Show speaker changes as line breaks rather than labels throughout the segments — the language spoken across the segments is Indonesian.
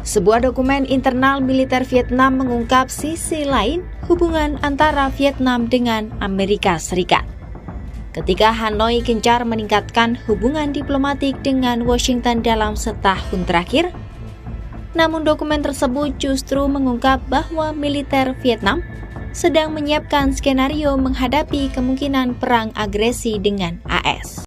Sebuah dokumen internal militer Vietnam mengungkap sisi lain hubungan antara Vietnam dengan Amerika Serikat. Ketika Hanoi gencar meningkatkan hubungan diplomatik dengan Washington dalam setahun terakhir, namun dokumen tersebut justru mengungkap bahwa militer Vietnam sedang menyiapkan skenario menghadapi kemungkinan perang agresi dengan AS.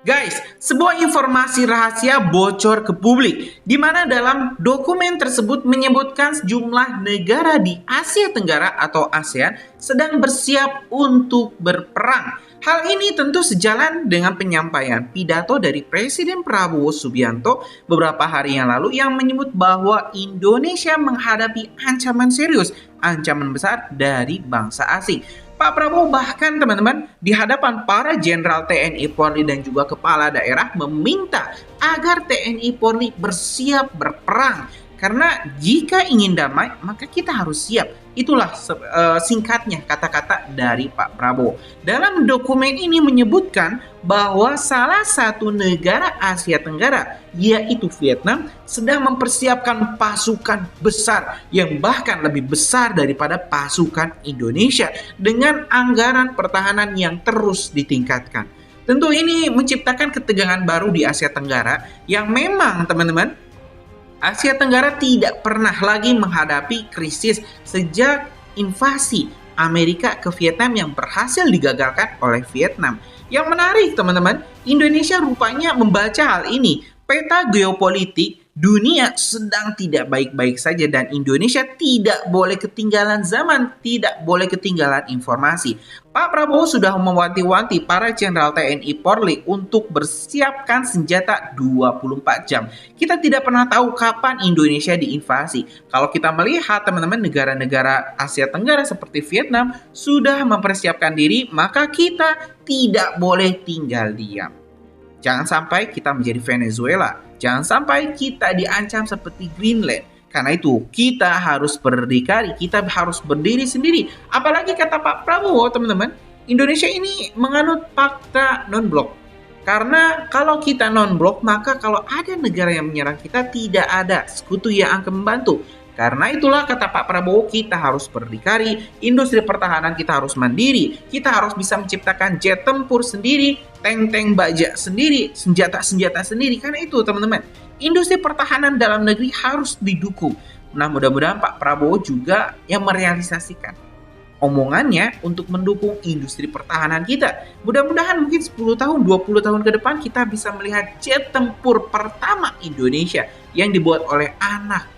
Guys, sebuah informasi rahasia bocor ke publik, di mana dalam dokumen tersebut menyebutkan sejumlah negara di Asia Tenggara atau ASEAN sedang bersiap untuk berperang. Hal ini tentu sejalan dengan penyampaian pidato dari Presiden Prabowo Subianto beberapa hari yang lalu yang menyebut bahwa Indonesia menghadapi ancaman serius, ancaman besar dari bangsa asing. Pak Prabowo bahkan teman-teman di hadapan para jenderal TNI Polri dan juga kepala daerah meminta agar TNI Polri bersiap berperang. Karena jika ingin damai maka kita harus siap. Itulah singkatnya kata-kata dari Pak Prabowo. Dalam dokumen ini menyebutkan bahwa salah satu negara Asia Tenggara yaitu Vietnam sedang mempersiapkan pasukan besar yang bahkan lebih besar daripada pasukan Indonesia dengan anggaran pertahanan yang terus ditingkatkan. Tentu ini menciptakan ketegangan baru di Asia Tenggara yang memang teman-teman Asia Tenggara tidak pernah lagi menghadapi krisis sejak invasi Amerika ke Vietnam yang berhasil digagalkan oleh Vietnam. Yang menarik teman-teman, Indonesia rupanya membaca hal ini. Peta geopolitik dunia sedang tidak baik-baik saja dan Indonesia tidak boleh ketinggalan zaman, tidak boleh ketinggalan informasi. Pak Prabowo sudah mewanti-wanti para jenderal TNI Polri untuk bersiapkan senjata 24 jam. Kita tidak pernah tahu kapan Indonesia diinvasi. Kalau kita melihat teman-teman negara-negara Asia Tenggara seperti Vietnam sudah mempersiapkan diri, maka kita tidak boleh tinggal diam. Jangan sampai kita menjadi Venezuela. Jangan sampai kita diancam seperti Greenland. Karena itu kita harus berdikari, kita harus berdiri sendiri. Apalagi kata Pak Prabowo teman-teman, Indonesia ini menganut fakta non-blok. Karena kalau kita non-blok, maka kalau ada negara yang menyerang kita, tidak ada sekutu yang akan membantu. Karena itulah kata Pak Prabowo, kita harus berdikari, industri pertahanan kita harus mandiri, kita harus bisa menciptakan jet tempur sendiri, tank-tank baja sendiri, senjata-senjata sendiri. Karena itu teman-teman, industri pertahanan dalam negeri harus didukung. Nah mudah-mudahan Pak Prabowo juga yang merealisasikan omongannya untuk mendukung industri pertahanan kita. Mudah-mudahan mungkin 10 tahun, 20 tahun ke depan kita bisa melihat jet tempur pertama Indonesia yang dibuat oleh anak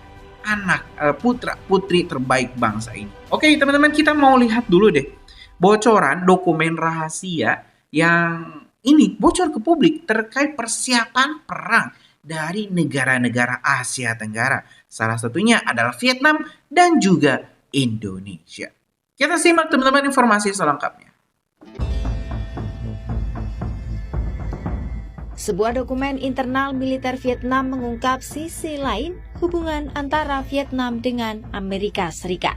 putra-putri terbaik bangsa ini. Oke teman-teman, kita mau lihat dulu deh bocoran dokumen rahasia yang ini bocor ke publik terkait persiapan perang dari negara-negara Asia Tenggara. Salah satunya adalah Vietnam dan juga Indonesia. Kita simak teman-teman informasi selengkapnya.
Sebuah dokumen internal militer Vietnam mengungkap sisi lain hubungan antara Vietnam dengan Amerika Serikat.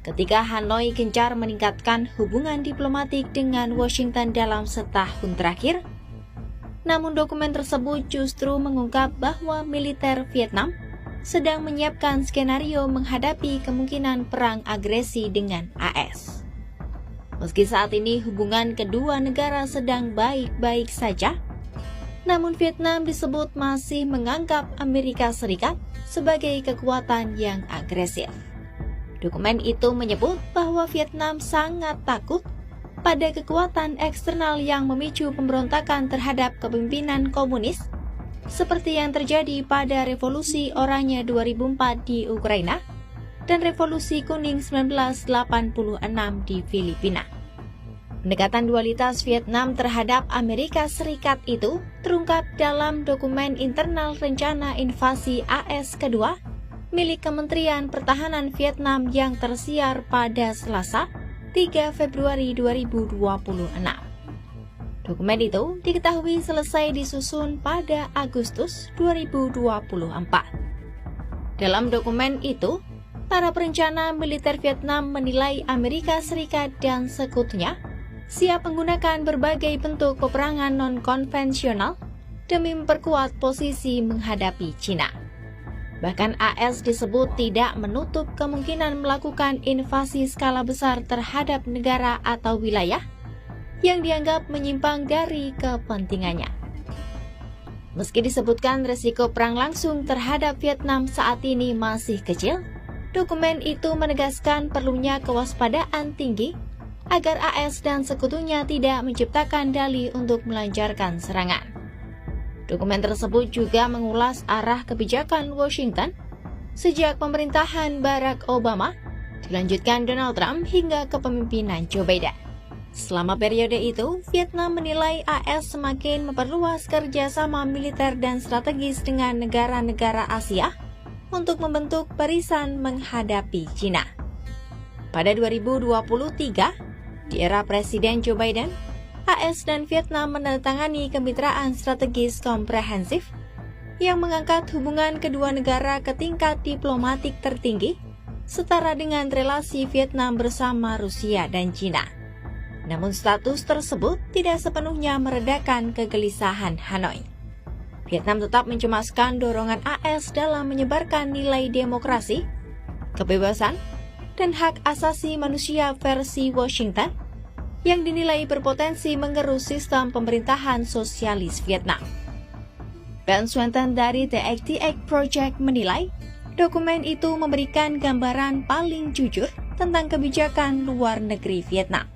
Ketika Hanoi gencar meningkatkan hubungan diplomatik dengan Washington dalam setahun terakhir, namun dokumen tersebut justru mengungkap bahwa militer Vietnam sedang menyiapkan skenario menghadapi kemungkinan perang agresi dengan AS. Meski saat ini hubungan kedua negara sedang baik-baik saja, namun Vietnam disebut masih menganggap Amerika Serikat sebagai kekuatan yang agresif. Dokumen itu menyebut bahwa Vietnam sangat takut pada kekuatan eksternal yang memicu pemberontakan terhadap kepemimpinan komunis, seperti yang terjadi pada Revolusi Oranye 2004 di Ukraina dan Revolusi Kuning 1986 di Filipina. Pendekatan dualitas Vietnam terhadap Amerika Serikat itu terungkap dalam dokumen internal rencana invasi AS kedua milik Kementerian Pertahanan Vietnam yang tersiar pada Selasa, 3 Februari 2026. Dokumen itu diketahui selesai disusun pada Agustus 2024. Dalam dokumen itu, para perencana militer Vietnam menilai Amerika Serikat dan sekutunya siap menggunakan berbagai bentuk peperangan non-konvensional demi memperkuat posisi menghadapi China. Bahkan AS disebut tidak menutup kemungkinan melakukan invasi skala besar terhadap negara atau wilayah yang dianggap menyimpang dari kepentingannya. Meski disebutkan resiko perang langsung terhadap Vietnam saat ini masih kecil, dokumen itu menegaskan perlunya kewaspadaan tinggi agar AS dan sekutunya tidak menciptakan dalih untuk melancarkan serangan. Dokumen tersebut juga mengulas arah kebijakan Washington sejak pemerintahan Barack Obama, dilanjutkan Donald Trump hingga kepemimpinan Joe Biden. Selama periode itu, Vietnam menilai AS semakin memperluas kerjasama militer dan strategis dengan negara-negara Asia untuk membentuk barisan menghadapi China. Pada 2023, di era Presiden Joe Biden, AS dan Vietnam menandatangani kemitraan strategis komprehensif yang mengangkat hubungan kedua negara ke tingkat diplomatik tertinggi, setara dengan relasi Vietnam bersama Rusia dan China. Namun status tersebut tidak sepenuhnya meredakan kegelisahan Hanoi. Vietnam tetap mencemaskan dorongan AS dalam menyebarkan nilai demokrasi, kebebasan, dan hak asasi manusia versi Washington yang dinilai berpotensi mengerus sistem pemerintahan sosialis Vietnam. Ben Swanton dari The 88 Project menilai, dokumen itu memberikan gambaran paling jujur tentang kebijakan luar negeri Vietnam.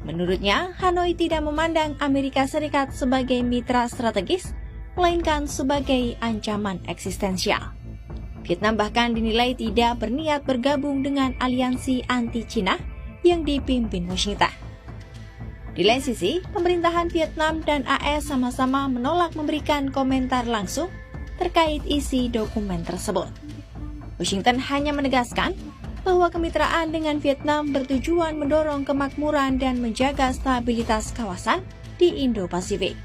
Menurutnya, Hanoi tidak memandang Amerika Serikat sebagai mitra strategis, melainkan sebagai ancaman eksistensial. Vietnam bahkan dinilai tidak berniat bergabung dengan aliansi anti-Cina yang dipimpin Washington. Di lain sisi, pemerintahan Vietnam dan AS sama-sama menolak memberikan komentar langsung terkait isi dokumen tersebut. Washington hanya menegaskan bahwa kemitraan dengan Vietnam bertujuan mendorong kemakmuran dan menjaga stabilitas kawasan di Indo-Pasifik.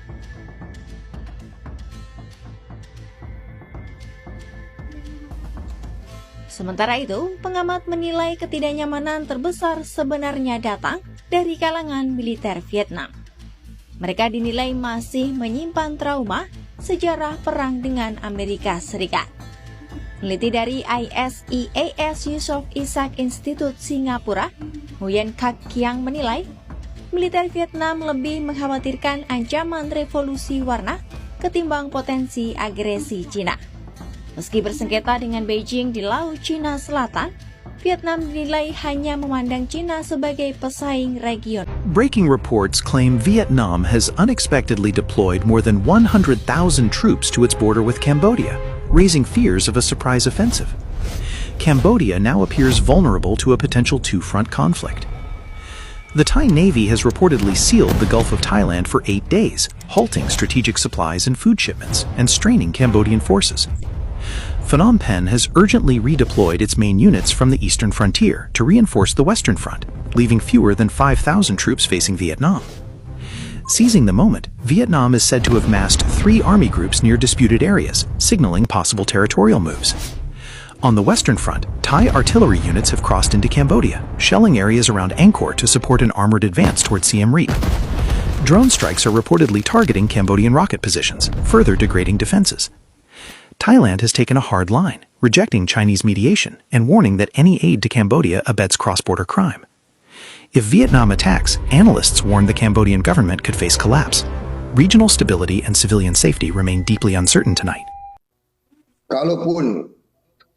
Sementara itu, pengamat menilai ketidaknyamanan terbesar sebenarnya datang dari kalangan militer Vietnam. Mereka dinilai masih menyimpan trauma sejarah perang dengan Amerika Serikat. Peneliti dari ISEAS Yusof Ishak Institute Singapura, Nguyen Kak Kiang menilai, militer Vietnam lebih mengkhawatirkan ancaman revolusi warna ketimbang potensi agresi Cina. Meski bersengketa dengan Beijing di Laut Cina Selatan, Vietnam dinilai hanya memandang China sebagai pesaing regional.
Breaking reports claim Vietnam has unexpectedly deployed more than 100,000 troops to its border with Cambodia, raising fears of a surprise offensive. Cambodia now appears vulnerable to a potential two-front conflict. The Thai Navy has reportedly sealed the Gulf of Thailand for 8 days, halting strategic supplies and food shipments and straining Cambodian forces. Phnom Penh has urgently redeployed its main units from the eastern frontier to reinforce the western front, leaving fewer than 5,000 troops facing Vietnam. Seizing the moment, Vietnam is said to have massed 3 army groups near disputed areas, signaling possible territorial moves. On the western front, Thai artillery units have crossed into Cambodia, shelling areas around Angkor to support an armored advance toward Siem Reap. Drone strikes are reportedly targeting Cambodian rocket positions, further degrading defenses. Thailand has taken a hard line, rejecting Chinese mediation and warning that any aid to Cambodia abets cross-border crime. If Vietnam attacks, analysts warn the Cambodian government could face collapse. Regional stability and civilian safety remain deeply uncertain tonight.
Kalaupun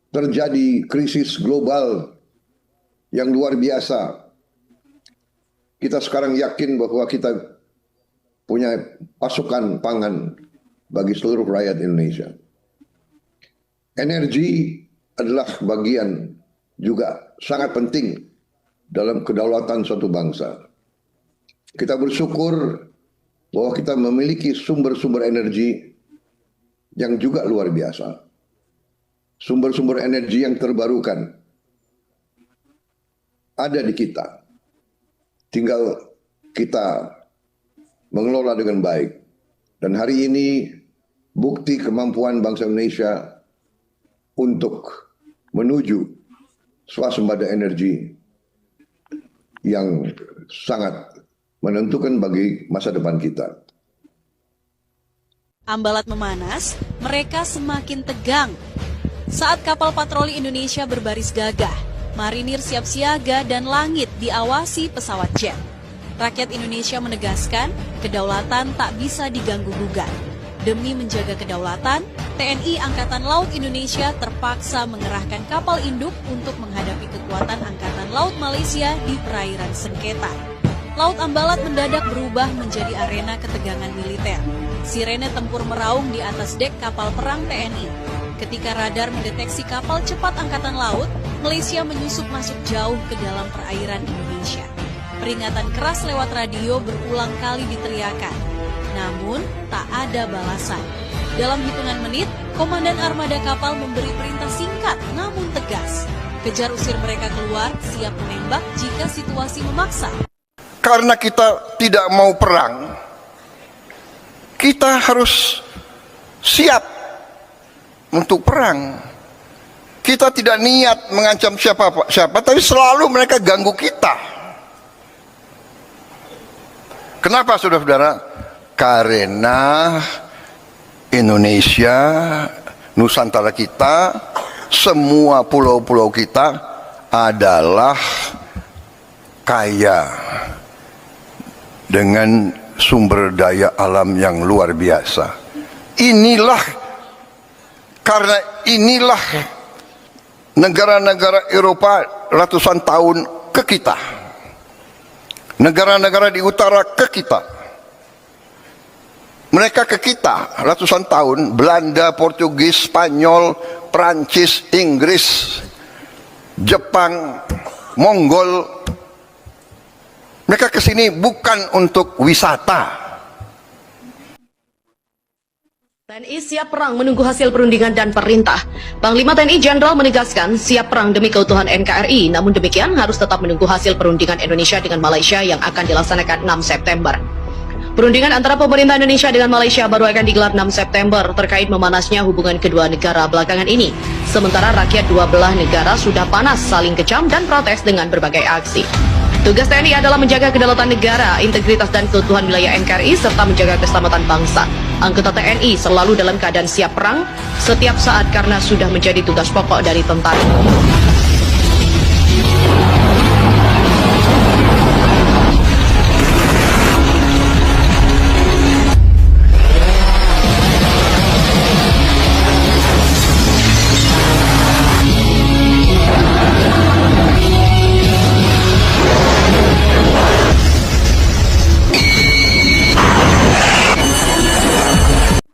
terjadi krisis global yang luar biasa, kita sekarang yakin bahwa kita punya pasokan pangan bagi seluruh rakyat Indonesia. Energi adalah bagian juga sangat penting dalam kedaulatan suatu bangsa. Kita bersyukur bahwa kita memiliki sumber-sumber energi yang juga luar biasa. Sumber-sumber energi yang terbarukan ada di kita. Tinggal kita mengelola dengan baik. Dan hari ini bukti kemampuan bangsa Indonesia untuk menuju swasembada energi yang sangat menentukan bagi masa depan kita.
Ambalat memanas, mereka semakin tegang. Saat kapal patroli Indonesia berbaris gagah, marinir siap siaga dan langit diawasi pesawat jet. Rakyat Indonesia menegaskan kedaulatan tak bisa diganggu-gugat. Demi menjaga kedaulatan, TNI Angkatan Laut Indonesia terpaksa mengerahkan kapal induk untuk menghadapi kekuatan Angkatan Laut Malaysia di perairan sengketa. Laut Ambalat mendadak berubah menjadi arena ketegangan militer. Sirene tempur meraung di atas dek kapal perang TNI. Ketika radar mendeteksi kapal cepat Angkatan Laut, Malaysia menyusup masuk jauh ke dalam perairan Indonesia. Peringatan keras lewat radio berulang kali diteriakan. Namun, tak ada balasan. Dalam hitungan menit, Komandan Armada kapal memberi perintah singkat namun tegas. Kejar usir mereka keluar, siap menembak jika situasi memaksa.
Karena kita tidak mau perang, kita harus siap untuk perang. Kita tidak niat mengancam siapa, tapi selalu mereka ganggu kita. Kenapa, saudara-saudara? Karena Indonesia, Nusantara kita, semua pulau-pulau kita adalah kaya dengan sumber daya alam yang luar biasa. Karena inilah negara-negara Eropa ratusan tahun ke kita. Negara-negara di utara ke kita. Mereka ke kita ratusan tahun. Belanda, Portugis, Spanyol, Prancis, Inggris, Jepang, Mongol. Mereka ke sini bukan untuk wisata.
TNI siap perang menunggu hasil perundingan dan perintah. Panglima TNI Jenderal menegaskan siap perang demi keutuhan NKRI, namun demikian harus tetap menunggu hasil perundingan Indonesia dengan Malaysia yang akan dilaksanakan 6 September. Perundingan antara pemerintah Indonesia dengan Malaysia baru akan digelar 6 September terkait memanasnya hubungan kedua negara belakangan ini. Sementara rakyat dua belah negara sudah panas saling kecam dan protes dengan berbagai aksi. Tugas TNI adalah menjaga kedaulatan negara, integritas dan keutuhan wilayah NKRI, serta menjaga keselamatan bangsa. Anggota TNI selalu dalam keadaan siap perang setiap saat karena sudah menjadi tugas pokok dari tentara.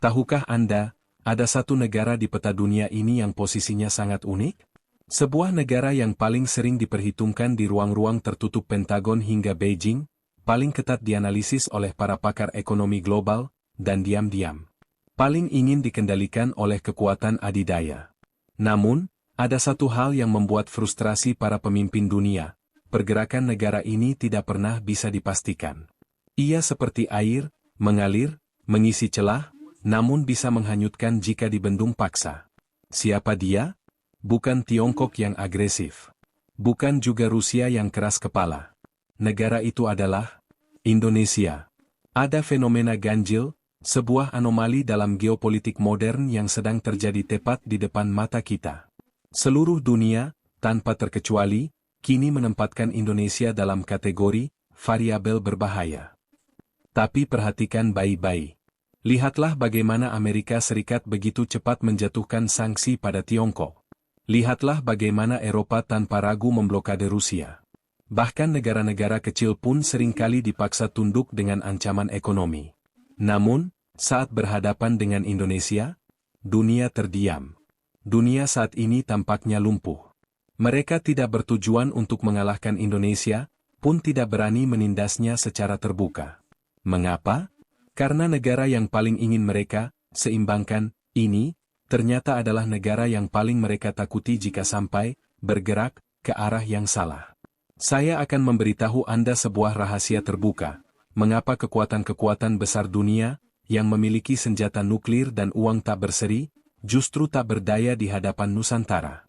Tahukah Anda, ada satu negara di peta dunia ini yang posisinya sangat unik? Sebuah negara yang paling sering diperhitungkan di ruang-ruang tertutup Pentagon hingga Beijing, paling ketat dianalisis oleh para pakar ekonomi global, dan diam-diam paling ingin dikendalikan oleh kekuatan adidaya. Namun, ada satu hal yang membuat frustrasi para pemimpin dunia. Pergerakan negara ini tidak pernah bisa dipastikan. Ia seperti air, mengalir, mengisi celah, namun bisa menghanyutkan jika dibendung paksa. Siapa dia? Bukan Tiongkok yang agresif. Bukan juga Rusia yang keras kepala. Negara itu adalah Indonesia. Ada fenomena ganjil, sebuah anomali dalam geopolitik modern yang sedang terjadi tepat di depan mata kita. Seluruh dunia, tanpa terkecuali, kini menempatkan Indonesia dalam kategori variabel berbahaya. Tapi perhatikan baik-baik. Lihatlah bagaimana Amerika Serikat begitu cepat menjatuhkan sanksi pada Tiongkok. Lihatlah bagaimana Eropa tanpa ragu memblokade Rusia. Bahkan negara-negara kecil pun seringkali dipaksa tunduk dengan ancaman ekonomi. Namun, saat berhadapan dengan Indonesia, dunia terdiam. Dunia saat ini tampaknya lumpuh. Mereka tidak bertujuan untuk mengalahkan Indonesia, pun tidak berani menindasnya secara terbuka. Mengapa? Karena negara yang paling ingin mereka seimbangkan ini, ternyata adalah negara yang paling mereka takuti jika sampai bergerak ke arah yang salah. Saya akan memberitahu Anda sebuah rahasia terbuka, mengapa kekuatan-kekuatan besar dunia, yang memiliki senjata nuklir dan uang tak berseri, justru tak berdaya di hadapan Nusantara.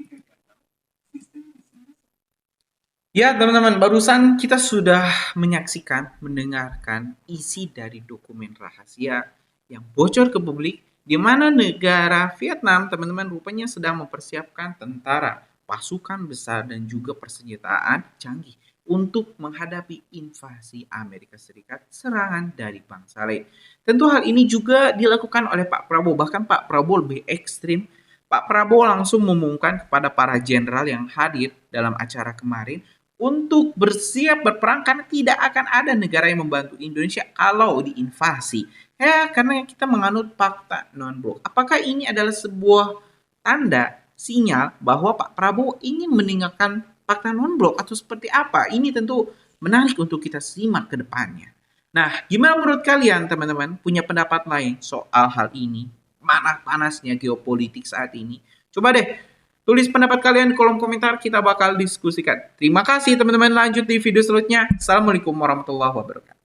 Ya, teman-teman, barusan kita sudah mendengarkan isi dari dokumen rahasia yang bocor ke publik, di mana negara Vietnam, teman-teman, rupanya sedang mempersiapkan tentara, pasukan besar, dan juga persenjataan canggih untuk menghadapi invasi Amerika Serikat serangan dari bangsa lain. Tentu hal ini juga dilakukan oleh Pak Prabowo, bahkan Pak Prabowo lebih ekstrim. Pak Prabowo langsung mengumumkan kepada para jenderal yang hadir dalam acara kemarin untuk bersiap berperang karena tidak akan ada negara yang membantu Indonesia kalau diinvasi. Ya, karena kita menganut fakta non-blok. Apakah ini adalah sebuah tanda, sinyal bahwa Pak Prabowo ingin meninggalkan fakta non-blok atau seperti apa? Ini tentu menarik untuk kita simak ke depannya. Nah, gimana menurut kalian teman-teman? Punya pendapat lain soal hal ini? Mana panasnya geopolitik saat ini? Coba deh tulis pendapat kalian di kolom komentar, kita bakal diskusikan. Terima kasih teman-teman, lanjut di video selanjutnya. Assalamualaikum warahmatullahi wabarakatuh.